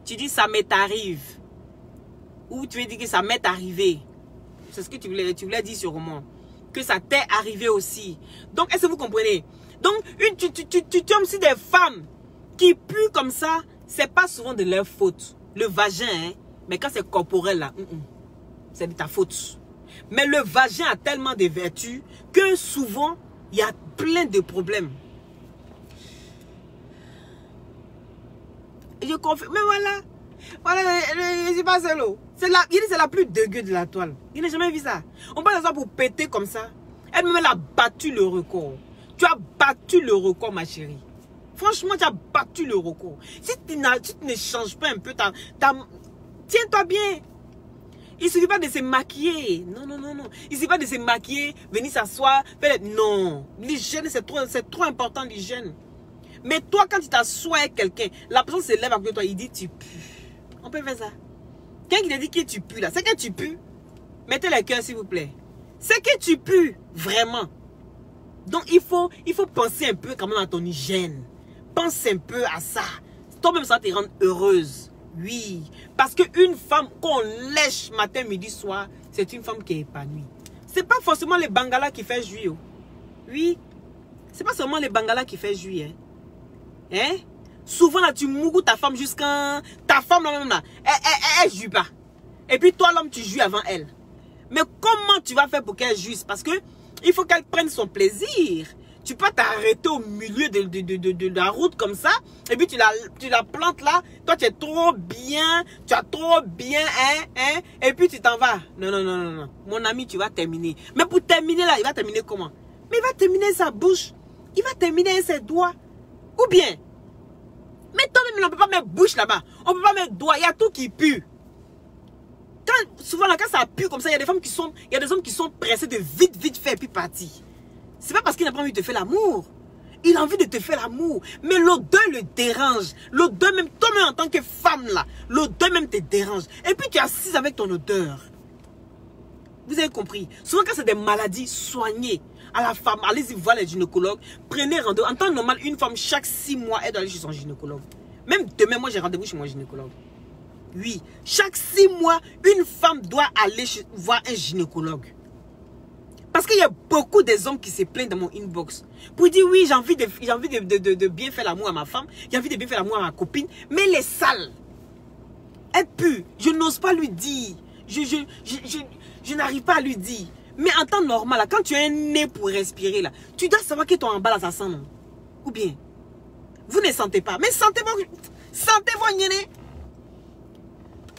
Tu dis ça m'est arrivé. Ou tu veux dire que ça m'est arrivé. C'est ce que tu voulais dire sûrement. Que ça t'est arrivé aussi. Donc, est-ce que vous comprenez? Donc, tu tombes sur des femmes qui puent comme ça, c'est pas souvent de leur faute. Le vagin, hein, mais quand c'est corporel là, c'est de ta faute. Mais le vagin a tellement de vertus que souvent, il y a plein de problèmes. Je confirme. Mais voilà. Voilà, je sais pas c'est l'eau. C'est la plus dégueu de la toile. Il n'a jamais vu ça. On passe ça pour péter comme ça. Elle-même, elle a battu le record. Tu as battu le record, ma chérie. Franchement, tu as battu le record. Si tu ne changes pas un peu, tiens-toi bien. Il ne suffit pas de se maquiller. Non, non, non, non. Il ne suffit pas de se maquiller, venir s'asseoir. Non. L'hygiène, c'est trop important, l'hygiène. Mais toi, quand tu t'assois avec quelqu'un, la personne se lève à côté de toi, il dit tu pues. On peut faire ça. Quelqu'un qui te dit que tu pues là, c'est que tu pues. Mettez les cœurs s'il vous plaît. C'est que tu pues, vraiment. Donc il faut penser un peu quand même à ton hygiène. Pense un peu à ça. Toi-même ça te rend heureuse. Oui. Parce qu'une femme qu'on lèche matin, midi, soir, c'est une femme qui est épanouie. C'est pas forcément les bangalas qui fait jouir. Oui. C'est pas seulement les bangalas qui fait jouir. Hein? Souvent là tu mougous ta femme jusqu'à... Ta femme là, elle joue pas. Et puis toi l'homme tu joues avant elle. Mais comment tu vas faire pour qu'elle jouisse? Parce que il faut qu'elle prenne son plaisir. Tu peux t'arrêter au milieu de la route comme ça. Et puis tu la plantes là. Toi tu es trop bien. Tu as trop bien. Hein? Et puis tu t'en vas. Non, non, non, non, non. Mon ami tu vas terminer. Mais pour terminer là, il va terminer comment? Mais il va terminer sa bouche. Il va terminer ses doigts. Ou bien, mais toi-même, on ne peut pas mettre bouche là-bas. On ne peut pas mettre doigt. Il y a tout qui pue. Souvent, là, quand ça pue comme ça, il y a des femmes qui sont, il y a des hommes qui sont pressés de vite faire et puis partir. C'est pas parce qu'il n'a pas envie de te faire l'amour. Il a envie de te faire l'amour. Mais l'odeur le dérange. L'odeur même, toi-même en tant que femme là, l'odeur même te dérange. Et puis tu es assise avec ton odeur. Vous avez compris? Souvent quand c'est des maladies, soignez. À la femme, allez-y voir les gynécologues. Prenez rendez-vous. En temps normal, une femme, chaque 6 mois, elle doit aller chez son gynécologue. Même demain, moi j'ai rendez-vous chez mon gynécologue. Oui, chaque 6 mois, une femme doit aller voir un gynécologue. Parce qu'il y a beaucoup des hommes qui se plaignent dans mon inbox. Pour dire oui, j'ai envie de bien faire l'amour à ma femme. J'ai envie de bien faire l'amour à ma copine. Mais elle est sale. Elle pue. Je n'ose pas lui dire. Je n'arrive pas à lui dire. Mais en temps normal, là, quand tu as un nez pour respirer, là, tu dois savoir que ton en bas, là, ça sent, non? Ou bien, vous ne sentez pas. Mais sentez vos nez.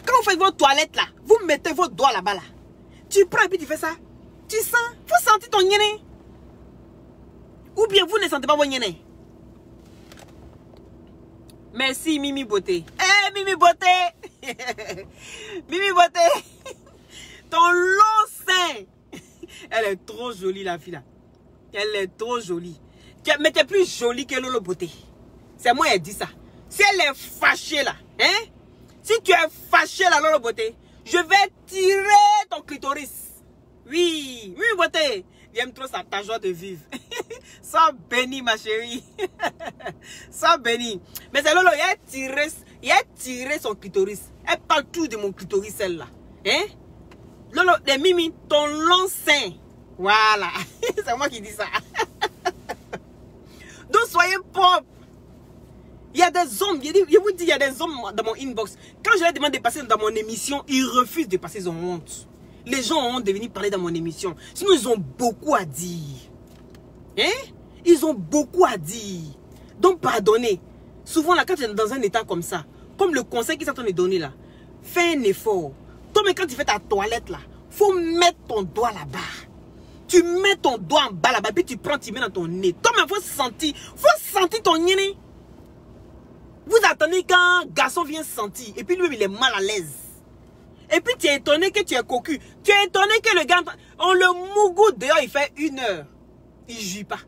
Quand vous faites votre toilette, là, vous mettez vos doigts là-bas, là. Tu prends et puis tu fais ça. Tu sens, vous sentez ton nez. Ou bien vous ne sentez pas vos nez. Merci Mimi Beauté. Eh Mimi Beauté. Mimi Beauté. Ton long sein. Elle est trop jolie la fille là. Elle est trop jolie. Mais tu es plus jolie que Lolo Beauté. C'est moi qui dit ça. Si elle est fâchée là. Hein? Si tu es fâchée là Lolo Beauté. Je vais tirer ton clitoris. Oui, oui, beauté. J'aime trop ça, ta joie de vivre. Sois béni, ma chérie. Sois béni. Mais c'est Lolo, il a tiré son clitoris. Elle parle tout de mon clitoris, celle-là. Hein? Lolo, les mimi, ton long sein. Voilà. C'est moi qui dis ça. Donc, soyez propres. Il y a des hommes, je vous dis, il y a des hommes dans mon inbox. Quand je leur demande de passer dans mon émission, ils refusent de passer, ils ont honte. Les gens ont honte de venir parler dans mon émission. Sinon, ils ont beaucoup à dire. Hein? Ils ont beaucoup à dire. Donc, pardonnez. Souvent, là, quand tu es dans un état comme ça, comme le conseil qu'ils sont en train de donner là, fais un effort. Toi, mais quand tu fais ta toilette là, faut mettre ton doigt là-bas. Tu mets ton doigt en bas là-bas, puis tu prends, tu mets dans ton nez. Toi, mais faut sentir ton nez. Vous attendez quand un garçon vient sentir, et puis lui, il est mal à l'aise. Et puis tu es étonné que tu es cocu. Tu es étonné que le gars, on le mougou dehors, il fait 1 heure. Il ne jouit pas.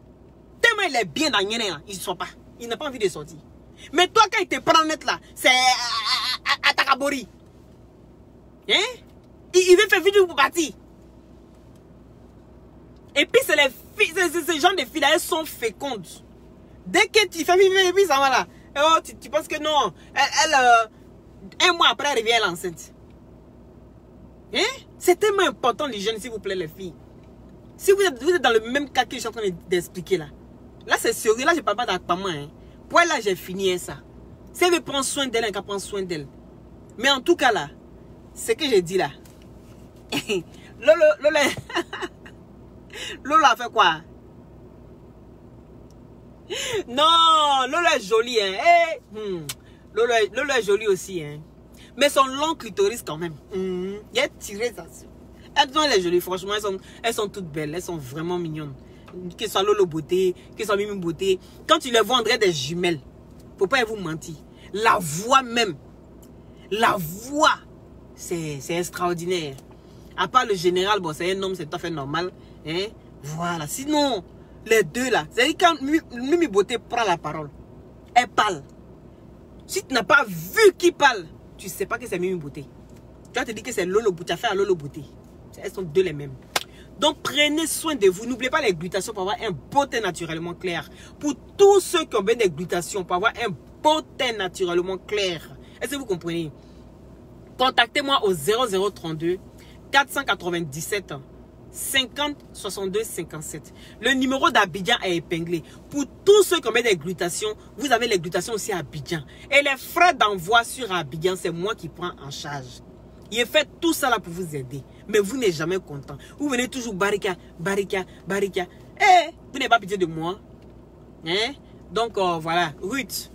Tellement il est bien dans Yéné, il ne sort pas. Il n'a pas envie de sortir. Mais toi, quand il te prend net là, c'est à Takabori. Hein? Il veut faire vidéo pour partir. Et puis c'est les filles, ces gens de filles là, elles sont fécondes. Dès que tu fais vidéo, et puis ça va là. Oh, tu penses que non. Un mois après, elle revient enceinte. Hein? C'est tellement important l'hygiène, s'il vous plaît, les filles. Si vous êtes dans le même cas que je suis en train d'expliquer là. Là, c'est sérieux. Là, je ne parle pas d'accompagnement. Hein. Pour elle, là, j'ai fini ça. Si elle veut prendre soin d'elle, elle va prendre soin d'elle. Mais en tout cas, là, ce que j'ai dit là. Lolo a fait quoi? Non, Lolo est jolie. Hein. Hey. Lolo est jolie aussi. Hein. Mais son long clitoris quand même. Il a tiré ça. Elles sont jolies, franchement, elles sont toutes belles. Elles sont vraiment mignonnes. Que ce soit Lolo Beauté, que ce soit Mimi Beauté. Quand tu les vois, on dirait des jumelles. Faut pas vous mentir. La voix même. La voix. C'est extraordinaire. À part le général, bon, c'est un homme, c'est tout à fait normal. Hein? Voilà. Sinon, les deux là. C'est-à-dire quand Mimi Beauté prend la parole, elle parle. Si tu n'as pas vu qui parle, tu ne sais pas que c'est Mimi Beauté. Tu vas te dire que c'est Lolo Beauté. Tu as fait à Lolo Beauté. Elles sont deux les mêmes. Donc prenez soin de vous. N'oubliez pas les glutations pour avoir un beau teint naturellement clair. Pour tous ceux qui ont besoin des glutations pour avoir un beau teint naturellement clair. Est-ce que vous comprenez? Contactez-moi au 0032 497 50 62 57. Le numéro d'Abidjan est épinglé. Pour tous ceux qui ont des glutations, vous avez les glutations aussi à Abidjan. Et les frais d'envoi sur Abidjan, c'est moi qui prends en charge. Il fait tout ça là pour vous aider. Mais vous n'êtes jamais content. Vous venez toujours barika, barika, barika. Eh, vous n'avez pas pitié de moi. Hein? Donc voilà, Ruth.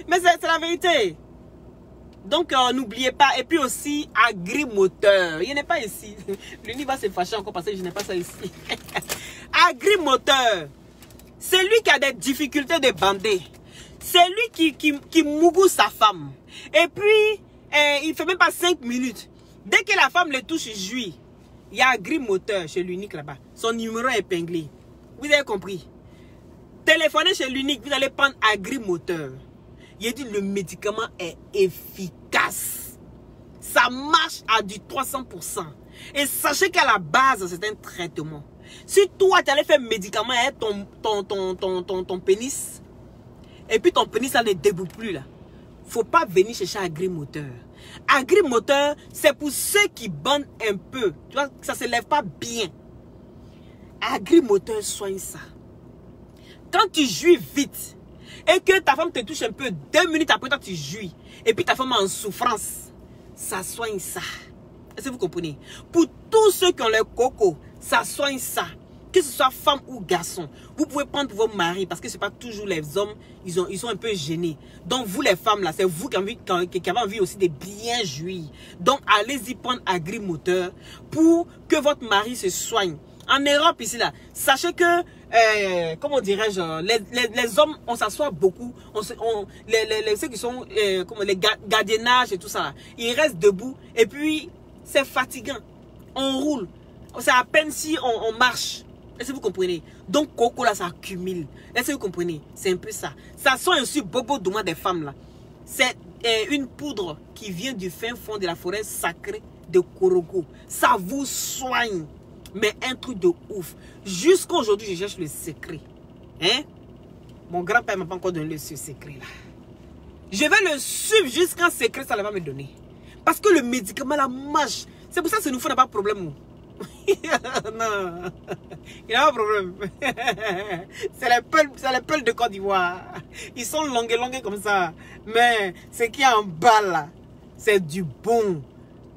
Mais c'est la vérité. Donc n'oubliez pas. Et puis aussi, Agrimoteur. Il n'est pas ici. Lui va se fâcher encore parce que je n'ai pas ça ici. Agrimoteur. C'est lui qui a des difficultés de bander. C'est lui qui mougou sa femme. Et puis, il ne fait même pas 5 minutes. Dès que la femme le touche, jouit. Il y a un gris moteur chez l'unique là-bas. Son numéro est épinglé. Vous avez compris? Téléphonez chez l'unique, vous allez prendre Agri Moteur. Il dit le médicament est efficace. Ça marche à du 300%. Et sachez qu'à la base, c'est un traitement. Si toi, tu allais faire médicament et ton pénis, et puis ton pénis, ça ne déboule plus là. Faut pas venir chercher Agri Moteur. Agri Moteur, c'est pour ceux qui bandent un peu. Tu vois, ça ne se lève pas bien. Agri Moteur soigne ça. Quand tu jouis vite et que ta femme te touche un peu, 2 minutes après toi tu jouis et puis ta femme est en souffrance, ça soigne ça. Est-ce que vous comprenez? Pour tous ceux qui ont le coco, ça soigne ça. Que ce soit femme ou garçon, vous pouvez prendre vos maris parce que ce n'est pas toujours les hommes, ils sont un peu gênés. Donc vous les femmes là, c'est vous qui avez envie aussi de bien jouir. Donc allez-y prendre Agri Moteur pour que votre mari se soigne. En Europe ici là, sachez que, comment dirais-je, les hommes, on s'assoit beaucoup, ceux qui sont, les gardiennages et tout ça, là, ils restent debout et puis c'est fatigant. On roule, c'est à peine si on marche. Est-ce que vous comprenez? Donc coco là, ça accumule. Est-ce que vous comprenez? C'est un peu ça. Ça soigne aussi bobo douma des femmes là. C'est une poudre qui vient du fin fond de la forêt sacrée de Korogo. Ça vous soigne. Mais un truc de ouf. Jusqu'à aujourd'hui, je cherche le secret. Hein? Mon grand-père ne m'a pas encore donné ce secret-là. Je vais le suivre jusqu'à un secret, ça va me donner. Parce que le médicament, la marche. C'est pour ça que ce nous n'a pas de problème. Non. Il n'a pas de problème. C'est les peuls de Côte d'Ivoire. Ils sont longues comme ça. Mais ce qui est en bas là, c'est du bon.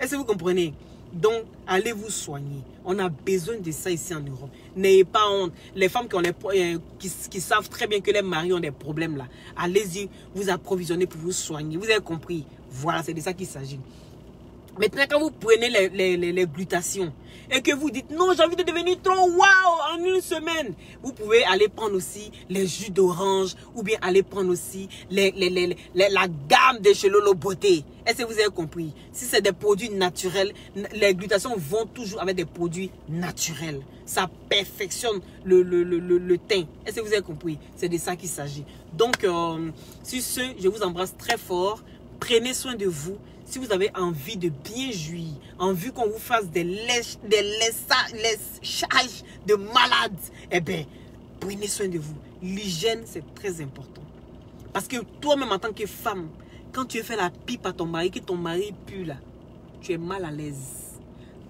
Est-ce que vous comprenez? Donc, allez vous soigner. On a besoin de ça ici en Europe. N'ayez pas honte. Les femmes qui savent très bien que les maris ont des problèmes là, allez-y vous approvisionner pour vous soigner. Vous avez compris? Voilà, c'est de ça qu'il s'agit. Maintenant, quand vous prenez les glutations et que vous dites non, j'ai envie de devenir trop waouh en une semaine, vous pouvez aller prendre aussi les jus d'orange ou bien aller prendre aussi la gamme de chez Lolo Beauté. Est-ce que vous avez compris? Si c'est des produits naturels, les glutations vont toujours avec des produits naturels. Ça perfectionne le teint. Est-ce que vous avez compris? C'est de ça qu'il s'agit. Donc, sur ce, je vous embrasse très fort. Prenez soin de vous. Si vous avez envie de bien jouir, envie qu'on vous fasse des léchages de malades, eh bien, prenez soin de vous. L'hygiène, c'est très important. Parce que toi-même, en tant que femme, quand tu fais la pipe à ton mari, que ton mari pue là, tu es mal à l'aise.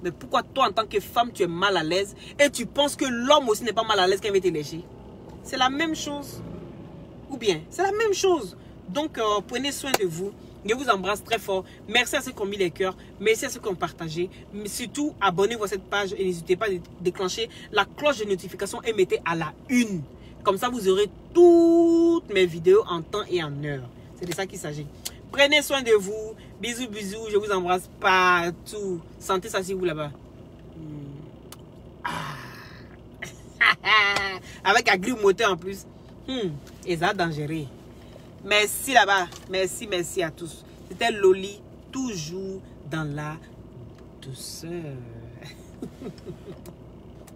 Mais pourquoi toi, en tant que femme, tu es mal à l'aise et tu penses que l'homme aussi n'est pas mal à l'aise quand il va te lécher? C'est la même chose. Ou bien, c'est la même chose. Donc, prenez soin de vous. Je vous embrasse très fort. Merci à ceux qui ont mis les cœurs. Merci à ceux qui ont partagé. Mais surtout, abonnez-vous à cette page et n'hésitez pas à déclencher la cloche de notification et mettez à la une. Comme ça, vous aurez toutes mes vidéos en temps et en heure. C'est de ça qu'il s'agit. Prenez soin de vous. Bisous, bisous. Je vous embrasse partout. Sentez ça si vous là-bas. Avec Agri Moteur en plus. Et ça dangereux. Merci là-bas. Merci, merci à tous. C'était Loli, toujours dans la douceur.